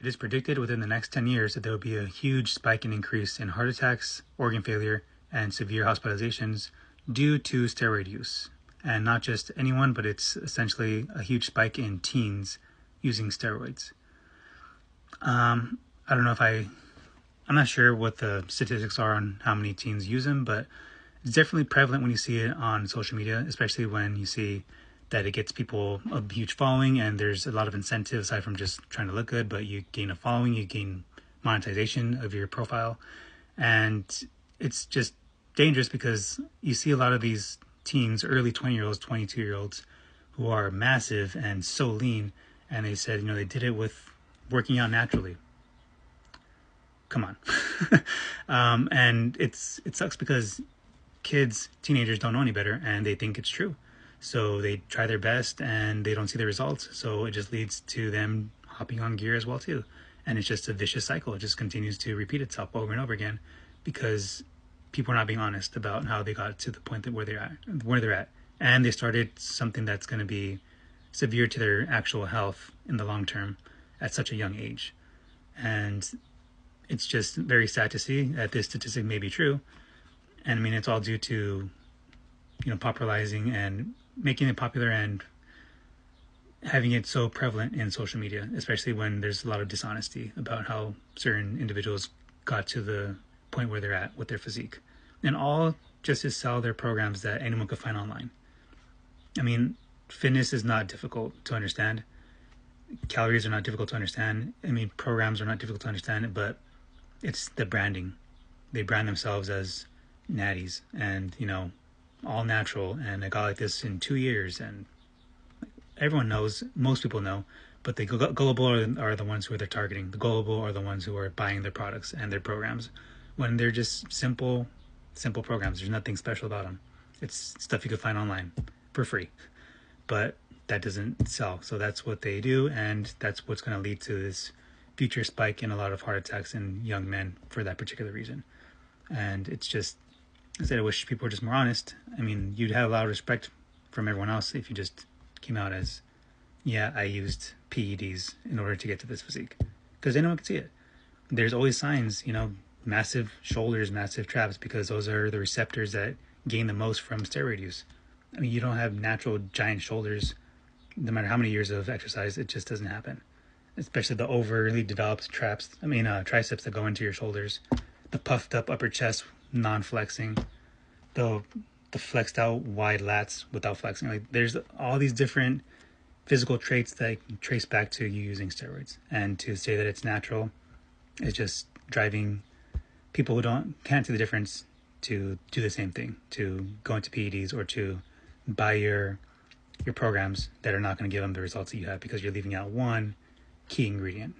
It is predicted within the next 10 years that there will be a huge spike in increase in heart attacks, organ failure, and severe hospitalizations due to steroid use. And not just anyone, but it's essentially a huge spike in teens using steroids. I don't know if I'm not sure what the statistics are on how many teens use them, but it's definitely prevalent when you see it on social media, especially when you see that it gets people a huge following and there's a lot of incentive aside from just trying to look good, but you gain a following, you gain monetization of your profile. And it's just dangerous because you see a lot of these teens, early 20-year-olds, 22-year-olds, who are massive and so lean, and they said, they did it with working out naturally. Come on. And it sucks because teenagers don't know any better, and they think it's true. So they try their best and they don't see the results. So it just leads to them hopping on gear as well too. And it's just a vicious cycle. It just continues to repeat itself over and over again because people are not being honest about how they got to the point that where they're at. And they started something that's going to be severe to their actual health in the long term at such a young age. And it's just very sad to see that this statistic may be true. And I mean, it's all due to, popularizing and making it popular and having it so prevalent in social media, especially when there's a lot of dishonesty about how certain individuals got to the point where they're at with their physique. And all just to sell their programs that anyone could find online. I mean, fitness is not difficult to understand. Calories are not difficult to understand. I mean, programs are not difficult to understand, but it's the branding. They brand themselves as Natties and, all natural, and I got like this in 2 years, and everyone knows, most people know, but the gullible are the ones who they're targeting. The gullible are the ones who are buying their products and their programs when they're just simple programs. There's nothing special about them. It's stuff you could find online for free, but that doesn't sell. So that's what they do, and that's what's going to lead to this future spike in a lot of heart attacks in young men for that particular reason. And it's just, I said, I wish people were just more honest. I mean, you'd have a lot of respect from everyone else if you just came out as, yeah, I used PEDs in order to get to this physique. Because anyone can see it. There's always signs, massive shoulders, massive traps, because those are the receptors that gain the most from steroid use. I mean, you don't have natural giant shoulders, no matter how many years of exercise, it just doesn't happen. Especially the overly developed triceps that go into your shoulders, the puffed up upper chest, non-flexing, the flexed out wide lats without flexing. Like, there's all these different physical traits that trace back to you using steroids. And to say that it's natural is just driving people who can't see the difference to do the same thing, to go into PEDs or to buy your programs that are not going to give them the results that you have because you're leaving out one key ingredient.